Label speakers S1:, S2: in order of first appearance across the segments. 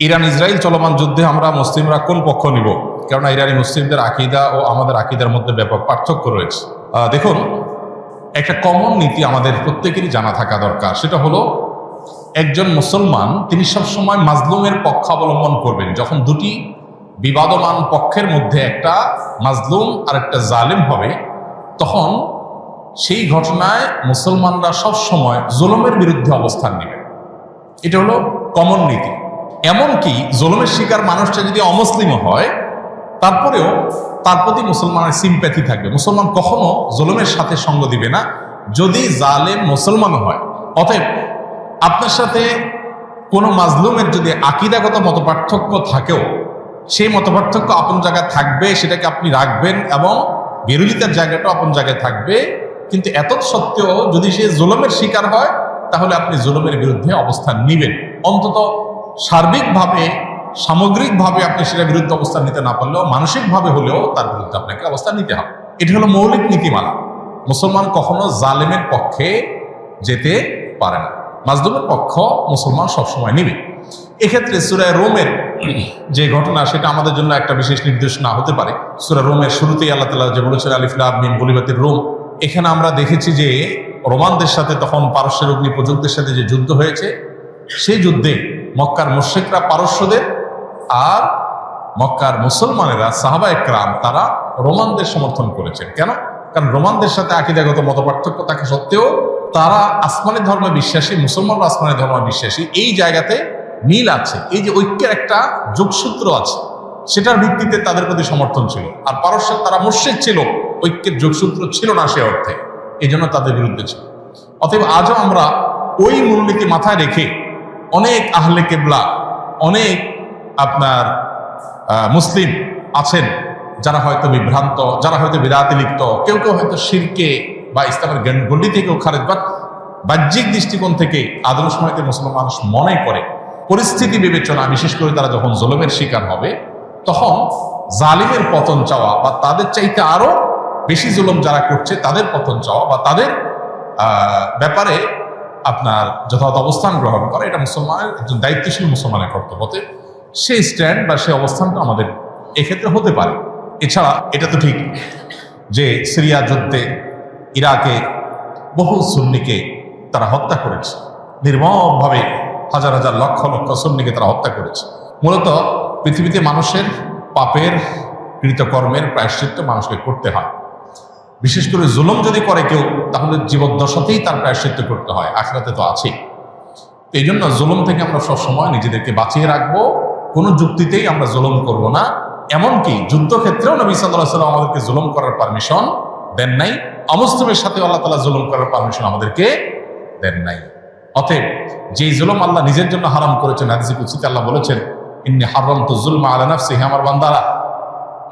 S1: Iran Israel চলমান যুদ্ধে আমরা মুসলিমরা কোন পক্ষ নিব? কেননা ইরানি মুসলিমদের আকীদা ও আমাদের আকীদার মধ্যে ব্যাপক পার্থক্য রয়েছে। দেখুন, একটা কমন নীতি আমাদের প্রত্যেকেরই জানা থাকা দরকার। সেটা হলো, একজন মুসলমান তিনি সবসময় মাজলুমের পক্ষ অবলম্বন করবেন। যখন দুটি বিবাদমান পক্ষের মধ্যে একটা মাজলুম আর একটা জালেম হবে, তখন সেই ঘটনায় মুসলমানরা সবসময় জুলুমের বিরুদ্ধে অবস্থান নেবে। এটা হলো কমন নীতি। এমনকি জুলুমের শিকার মানুষটা যদি অমুসলিমও হয়, তারপরেও তার প্রতি মুসলমানের সিম্প্যাথি থাকবে। মুসলমান কখনো জুলুমের সাথে সঙ্গ দিবে না, যদি জালেম মুসলমানও হয়। অতএব আপনার সাথে কোনো মাজলুমের যদি আকীদাগত মতপার্থক্য থাকেও, সেই মতপার্থক্য আপন জায়গায় থাকবে, সেটাকে আপনি রাখবেন, এবং বিরোধিতার জায়গাটাও আপন জায়গায় থাকবে। কিন্তু এত সত্ত্বেও যদি সে জুলুমের শিকার হয়, তাহলে আপনি জুলুমের বিরুদ্ধে অবস্থান নিবেন। অন্তত সার্বিকভাবে, সামগ্রিকভাবে আপনি সেটার বিরুদ্ধে অবস্থান নিতে না পারলেও মানসিকভাবে হলেও তার বিরুদ্ধে আপনাকে অবস্থান নিতে হবে। এটা হলো মৌলিক নীতিমালা। মুসলমান কখনো জালেমের পক্ষে যেতে পারে না, মাজলুমের পক্ষ মুসলমান সবসময় নিবে। এক্ষেত্রে সূরা রোমের যে ঘটনা, সেটা আমাদের জন্য একটা বিশেষ নির্দেশনা হতে পারে। সূরা রোমের শুরুতেই আল্লাহ তাআলা যে বলেছেন আলিফ লাম মিম গুলিবাতির রোম, এখানে আমরা দেখেছি যে রোমানদের সাথে, তখন পারস্যের অগ্নি প্রযুক্তের সাথে যে যুদ্ধ হয়েছে, সেই যুদ্ধে মক্কার মুশরিকরা পারস্যদের আর মক্কার মুসলমানেরা সাহাবা একরাম তারা রোমানদের সমর্থন করেছেন। কেন? কারণ রোমানদের সাথে আকীদাগত মতপার্থক্য থাকা সত্ত্বেও তারা আসমানি ধর্মে বিশ্বাসী, মুসলমানরা আসমানি ধর্মে বিশ্বাসী। এই জায়গাতে মিল আছে, এই যে ঐক্যের একটা যোগসূত্র আছে, সেটার ভিত্তিতে তাদের প্রতি সমর্থন ছিল। আর পারস্যের তারা মুশরিক ছিল, ঐক্যের যোগসূত্র ছিল না সে অর্থে, এই জন্য তাদের বিরুদ্ধে ছিল। অতএব আজও আমরা ওই মূলনীতি মাথায় রেখে অনেক আহলে কেবলা, অনেক আপনার মুসলিম আছেন যারা হয়তো বিভ্রান্ত, যারা হয়তো বিদাতে লিপ্ত, কেউ কেউ হয়তো শিরকে বা ইসলামের গণ্ডি থেকেও খারেজ, বা বাহ্যিক দৃষ্টিকোণ থেকে আদম সময়তে মুসলমান মানুষ মনে করে পরিস্থিতি বিবেচনা, বিশেষ করে তারা যখন জুলুমের শিকার হবে, তখন জালিমের পতন চাওয়া বা তাদের চাইতে আরো বেশি জুলুম যারা করছে তাদের পতন চাওয়া বা তাদের ব্যাপারে আপনার যথাযথ অবস্থান গ্রহণ করা, এটা মুসলমানের, একজন দায়িত্বশীল মুসলমানের কর্তব্য। সেই স্ট্যান্ড বা সেই অবস্থানটা আমাদের এক্ষেত্রে হতে পারে। এছাড়া এটা তো ঠিক যে সিরিয়া যুদ্ধে ইরাকে বহু সুন্নিকে তারা হত্যা করেছে, নির্মমভাবে হাজার হাজার লক্ষ লক্ষ সুন্নিকে তারা হত্যা করেছে। মূলত পৃথিবীতে মানুষের পাপের কৃতকর্মের প্রায়শ্চিত্ত মানুষকে করতে হয়। বিশেষ করে জুলুম যদি করে কেউ, তাহলে জীবদ্দশাতেই তার প্রায়শ্চিত্ত করতে হয়, আখিরাতে তো আছেই। এই জন্য জুলুম থেকে আমরা সবসময় নিজেদেরকে বাঁচিয়ে রাখবো, কোনো যুক্তিতেই আমরা জুলুম করব না। এমনকি যুদ্ধক্ষেত্রেও নবী সাল্লাল্লাহু আলাইহি ওয়াসাল্লাম আমাদেরকে জুলুম করার পারমিশন দেন নাই। অমুসলিমের সাথে আল্লাহ তাআলা জুলুম করার পারমিশন আমাদেরকে দেন নাই। অতএব যেই জুলুম আল্লাহ নিজের জন্য হারাম করেছেন, হাদিসে কুদসিতে আল্লাহ বলেছেন, ইন্নী হারামতু যুলমা আলা নাফসি, হে আমার বান্দারা,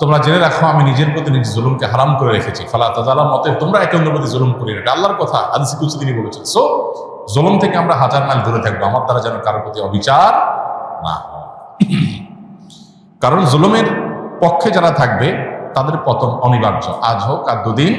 S1: তোমরা জেনে রাখো আমি নিজের প্রতি নিজ জুলুমকে হারাম করে রেখেছি। ফালা তাযালামু, অতএব তোমরা একে অন্যের প্রতি জুলুম করিও না। এটা আল্লাহর কথা, হাদিসে কুদসি তিনি বলেছেন। সো জুলুম থেকে আমরা হাজার মাইল দূরে থাকবো, আমার দ্বারা যেন কারোর প্রতি অবিচার না হয়। কারণ জুলুমের পক্ষে যারা থাকবে তাদের পতন অনিবার্য, আজ হোক আর দুদিন